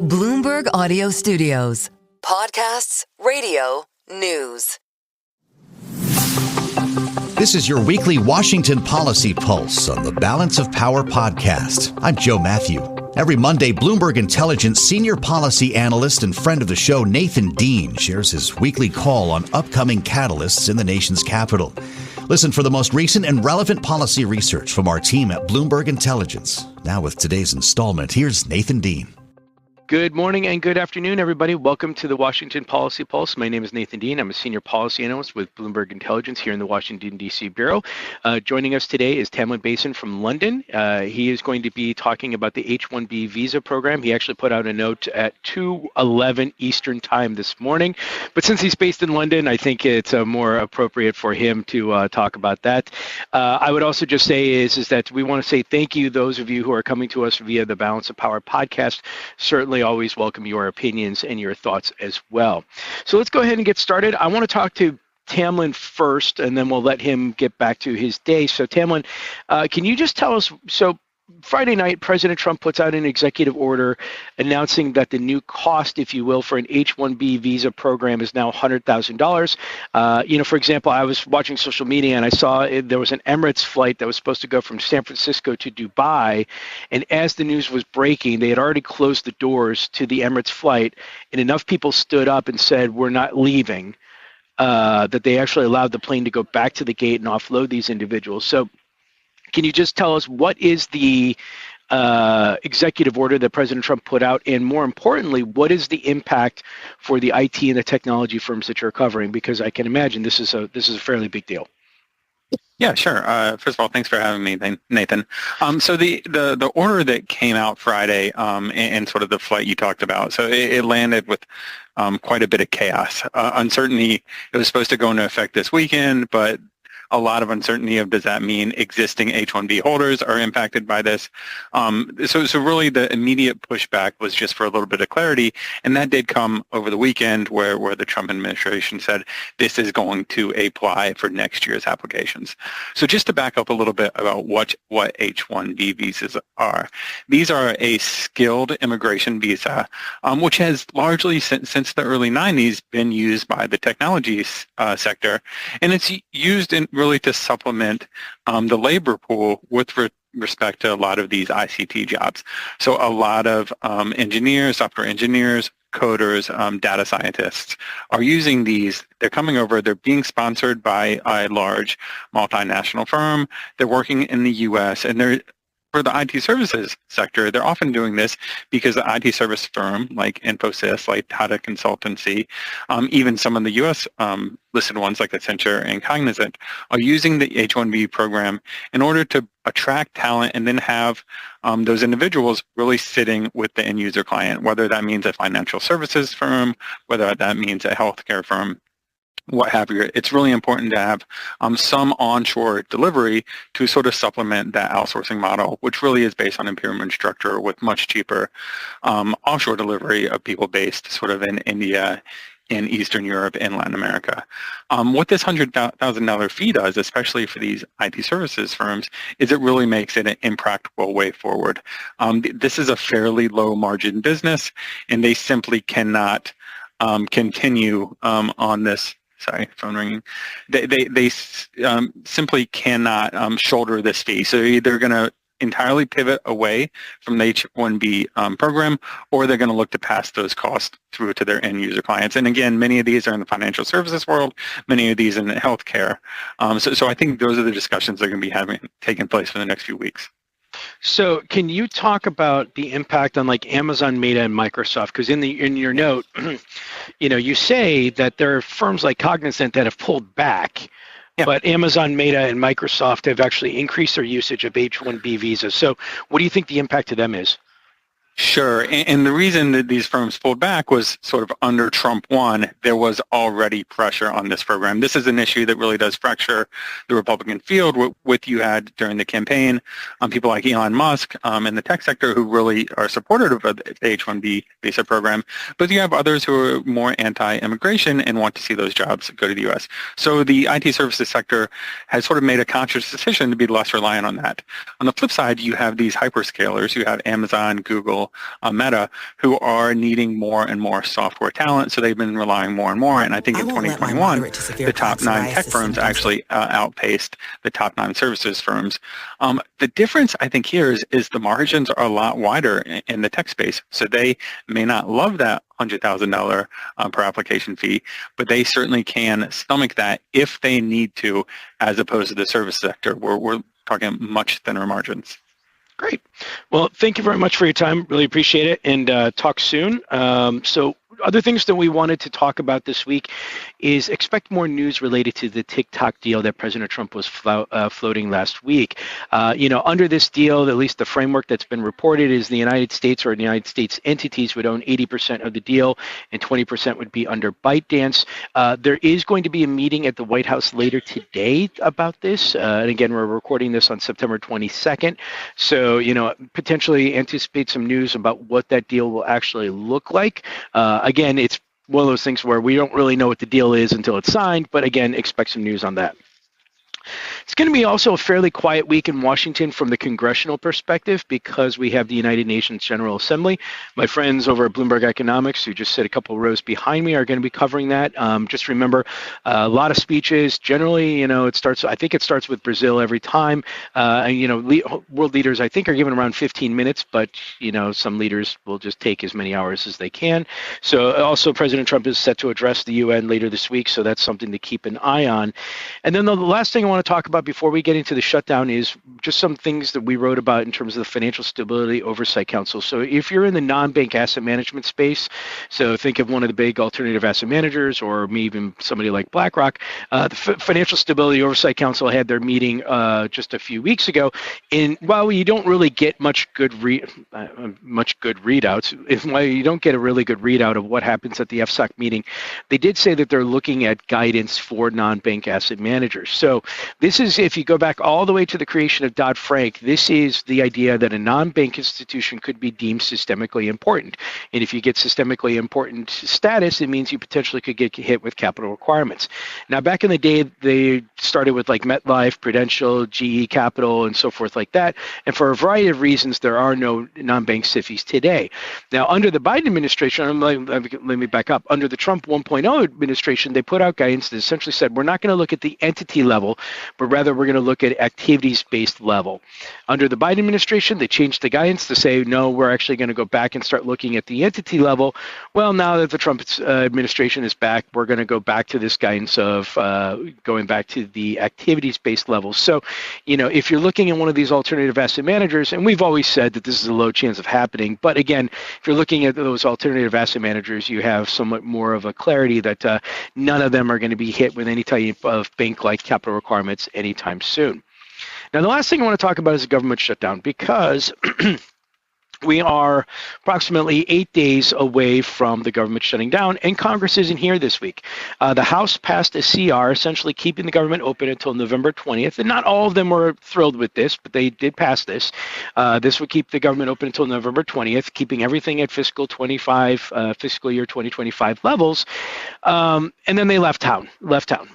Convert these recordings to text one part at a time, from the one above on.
Bloomberg Audio Studios. Podcasts, radio, news. This is your weekly Washington Policy Pulse on the Balance of Power podcast. I'm Joe Mathieu. Every Monday, Bloomberg Intelligence senior policy analyst and friend of the show, Nathan Dean, shares his weekly call on upcoming catalysts in the nation's capital. Listen for the most recent and relevant policy research from our team at Bloomberg Intelligence. Now with today's installment, here's Nathan Dean. Good morning and good afternoon, everybody. Welcome to the Washington Policy Pulse. My name is Nathan Dean. I'm a senior policy analyst with Bloomberg Intelligence here in the Washington D.C. Bureau. Joining us today is Tamlin Basin from London. He is going to be talking about the H-1B visa program. He actually put out a note at 2:11 Eastern time this morning. But since he's based in London, I think it's more appropriate for him to talk about that. I would also just say is that we want to say thank you, those of you who are coming to us via the Balance of Power podcast. Certainly always welcome your opinions and your thoughts as well. So let's go ahead and get started. I want to talk to Tamlin first, and then we'll let him get back to his day. So Tamlin, can you just tell us, so Friday night, President Trump puts out an executive order announcing that the new cost, if you will, for an H-1B visa program is now $100,000. For example, I was watching social media and I saw there was an Emirates flight that was supposed to go from San Francisco to Dubai. And as the news was breaking, they had already closed the doors to the Emirates flight, and enough people stood up and said, "We're not leaving," that they actually allowed the plane to go back to the gate and offload these individuals. So can you just tell us what is the executive order that President Trump put out, and more importantly, what is the impact for the IT and the technology firms that you're covering? Because I can imagine this is a fairly big deal. Yeah, sure. First of all, thanks for having me, Nathan. So the order that came out Friday and sort of the flight you talked about, so it landed with quite a bit of chaos. Uncertainty. It was supposed to go into effect this weekend, but a lot of uncertainty of does that mean existing H-1B holders are impacted by this. So really the immediate pushback was just for a little bit of clarity, and that did come over the weekend where the Trump administration said this is going to apply for next year's applications. So just to back up a little bit about what H-1B visas are. These are a skilled immigration visa, which has largely since the early 90s been used by the technology sector, and it's used in really to supplement the labor pool with respect to a lot of these ICT jobs. So a lot of engineers, software engineers, coders, data scientists are using these. They're coming over. They're being sponsored by a large multinational firm. They're working in the U.S. and they're for the IT services sector, they're often doing this because the IT service firm like Infosys, like Tata Consultancy, even some of the U.S. Listed ones like Accenture and Cognizant are using the H-1B program in order to attract talent and then have those individuals really sitting with the end user client, whether that means a financial services firm, whether that means a healthcare firm, what have you. It's really important to have some onshore delivery to sort of supplement that outsourcing model, which really is based on a pyramid structure with much cheaper offshore delivery of people based sort of in India, in Eastern Europe, and Latin America. What this $100,000 fee does, especially for these IT services firms, is it really makes it an impractical way forward. This is a fairly low margin business, and they simply cannot continue on this. Sorry, phone ringing. They simply cannot shoulder this fee. So they're either going to entirely pivot away from the H-1B program, or they're going to look to pass those costs through to their end user clients. And again, many of these are in the financial services world, many of these in the healthcare. So I think those are the discussions that are going to be taking place for the next few weeks. So can you talk about the impact on like Amazon, Meta, and Microsoft? Because in your note, you say that there are firms like Cognizant that have pulled back, but Amazon, Meta, and Microsoft have actually increased their usage of H-1B visas. So what do you think the impact to them is? Sure. And the reason that these firms pulled back was sort of under Trump 1, there was already pressure on this program. This is an issue that really does fracture the Republican field, what you had during the campaign. People like Elon Musk in the tech sector who really are supportive of the H-1B visa program. But you have others who are more anti-immigration and want to see those jobs go to the U.S. So the IT services sector has sort of made a conscious decision to be less reliant on that. On the flip side, you have these hyperscalers. You have Amazon, Google, Google, Meta, who are needing more and more software talent. So they've been relying more and more. And I think in 2021, the top 9 tech firms actually outpaced the top 9 services firms. The difference, I think, here is the margins are a lot wider in the tech space. So they may not love that $100,000 per application fee, but they certainly can stomach that if they need to, as opposed to the service sector, where we're talking much thinner margins. Great. Well, thank you very much for your time. Really appreciate it, and talk soon. So other things that we wanted to talk about this week is expect more news related to the TikTok deal that President Trump was floating last week. Under this deal, at least the framework that's been reported is the United States or the United States entities would own 80% of the deal and 20% would be under ByteDance. There is going to be a meeting at the White House later today about this. And again, we're recording this on September 22nd. So, potentially anticipate some news about what that deal will actually look like. Again, it's one of those things where we don't really know what the deal is until it's signed, but again, expect some news on that. It's going to be also a fairly quiet week in Washington from the congressional perspective because we have the United Nations General Assembly. My friends over at Bloomberg Economics, who just sit a couple rows behind me, are going to be covering that. Just remember, a lot of speeches. Generally, I think it starts with Brazil every time. World leaders, I think, are given around 15 minutes, but, some leaders will just take as many hours as they can. So also President Trump is set to address the UN later this week, so that's something to keep an eye on. And then the last thing I want to talk about before we get into the shutdown is just some things that we wrote about in terms of the Financial Stability Oversight Council. So if you're in the non-bank asset management space, so think of one of the big alternative asset managers or maybe even somebody like BlackRock, the Financial Stability Oversight Council had their meeting just a few weeks ago. And while you don't really get much good readouts, while you don't get a really good readout of what happens at the FSOC meeting, they did say that they're looking at guidance for non-bank asset managers. So this is, if you go back all the way to the creation of Dodd-Frank, this is the idea that a non-bank institution could be deemed systemically important. And if you get systemically important status, it means you potentially could get hit with capital requirements. Now, back in the day, they started with like MetLife, Prudential, GE Capital, and so forth like that. And for a variety of reasons, there are no non-bank SIFIs today. Now, under the Biden administration, let me back up. Under the Trump 1.0 administration, they put out guidance that essentially said, we're not going to look at the entity level, but rather we're going to look at activities-based level. Under the Biden administration, they changed the guidance to say, no, we're actually going to go back and start looking at the entity level. Well, now that the Trump administration is back, we're going to go back to this guidance of going back to the activities-based level. So, if you're looking at one of these alternative asset managers, and we've always said that this is a low chance of happening, but again, if you're looking at those alternative asset managers, you have somewhat more of a clarity that none of them are going to be hit with any type of bank-like capital requirements anytime soon. Now, the last thing I want to talk about is a government shutdown because we are approximately 8 days away from the government shutting down, and Congress isn't here this week. The House passed a CR essentially keeping the government open until November 20th, and not all of them were thrilled with this, but they did pass this. This would keep the government open until November 20th, keeping everything at fiscal year 2025 levels, and then they left town.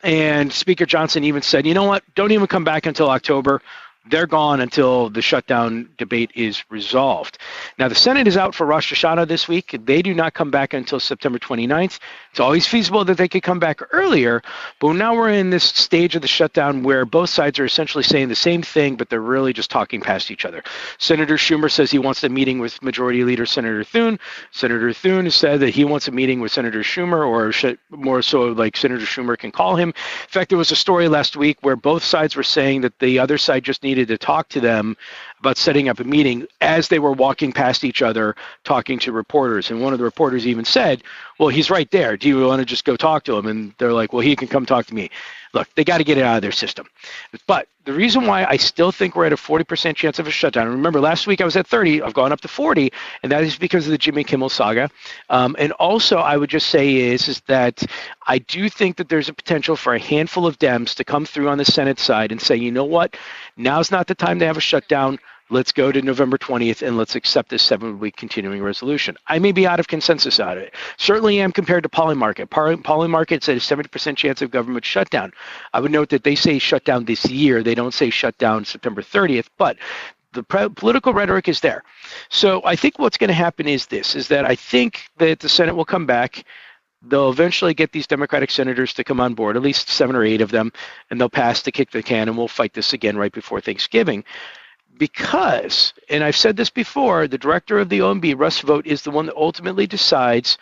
And Speaker Johnson even said, you know what, don't even come back until October. They're gone until the shutdown debate is resolved. Now, the Senate is out for Rosh Hashanah this week. They do not come back until September 29th. It's always feasible that they could come back earlier, but now we're in this stage of the shutdown where both sides are essentially saying the same thing, but they're really just talking past each other. Senator Schumer says he wants a meeting with Majority Leader Senator Thune. Senator Thune has said that he wants a meeting with Senator Schumer, or more so like Senator Schumer can call him. In fact, there was a story last week where both sides were saying that the other side just needed to talk to them about setting up a meeting as they were walking past each other talking to reporters. And one of the reporters even said, well, he's right there. Do you want to just go talk to him? And they're like, well, he can come talk to me. Look, they got to get it out of their system. But the reason why I still think we're at a 40% chance of a shutdown, remember last week I was at 30, I've gone up to 40, and that is because of the Jimmy Kimmel saga. And also I would just say is that I do think that there's a potential for a handful of Dems to come through on the Senate side and say, you know what, now's not the time to have a shutdown. Let's go to November 20th and let's accept this 7-week continuing resolution. I may be out of consensus on it. Certainly am compared to Polymarket. Polymarket's at a 70% chance of government shutdown. I would note that they say shutdown this year. They don't say shutdown September 30th, but The political rhetoric is there. So I think what's going to happen is that I think that the Senate will come back. They'll eventually get these Democratic senators to come on board, at least 7 or 8 of them, and they'll pass to kick the can, and we'll fight this again right before Thanksgiving. Because, and I've said this before, the director of the OMB, Russ Vought, is the one that ultimately decides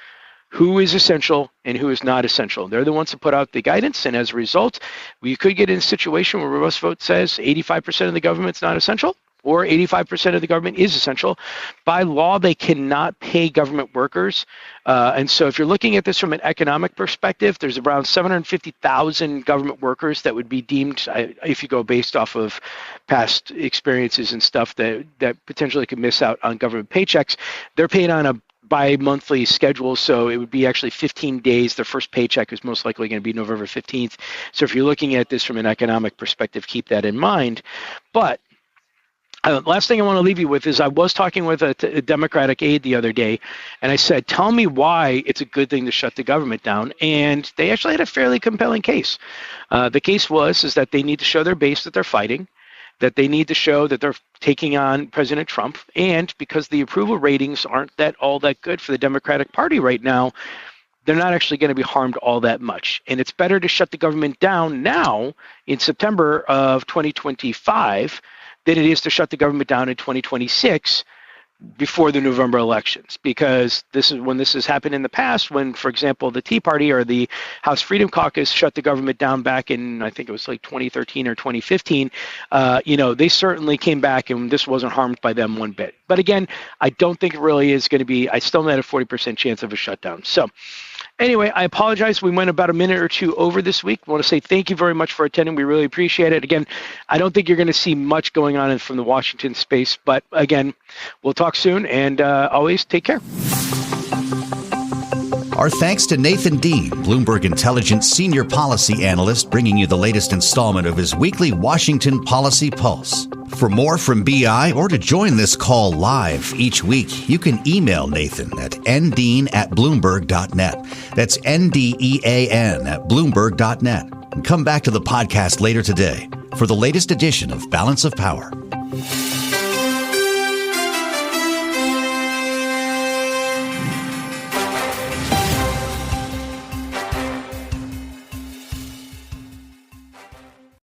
who is essential and who is not essential. They're the ones that put out the guidance, and as a result, we could get in a situation where Russ Vought says 85% of the government's not essential, or 85% of the government is essential. By law, they cannot pay government workers. And so if you're looking at this from an economic perspective, there's around 750,000 government workers that would be deemed, if you go based off of past experiences and stuff, that potentially could miss out on government paychecks. They're paid on a bi-monthly schedule, so it would be actually 15 days. Their first paycheck is most likely going to be November 15th. So if you're looking at this from an economic perspective, keep that in mind. But last thing I want to leave you with is I was talking with a Democratic aide the other day, and I said, tell me why it's a good thing to shut the government down. And they actually had a fairly compelling case. The case was that they need to show their base that they're fighting, that they need to show that they're taking on President Trump, and because the approval ratings aren't all that good for the Democratic Party right now, they're not actually going to be harmed all that much. And it's better to shut the government down now in September of 2025 than it is to shut the government down in 2026 before the November elections, because this has happened in the past when, for example, the Tea Party or the House Freedom Caucus shut the government down back in, I think it was like 2013 or 2015. They certainly came back and this wasn't harmed by them one bit. But again, I don't think it really is going to be, I still had a 40% chance of a shutdown. So anyway, I apologize. We went about a minute or two over this week. I want to say thank you very much for attending. We really appreciate it. Again, I don't think you're going to see much going on from the Washington space, but again, we'll talk soon, and always take care. Our thanks to Nathan Dean, Bloomberg Intelligence Senior Policy Analyst, bringing you the latest installment of his weekly Washington Policy Pulse. For more from BI or to join this call live each week, you can email Nathan at ndean@bloomberg.net. That's NDEAN@bloomberg.net. And come back to the podcast later today for the latest edition of Balance of Power.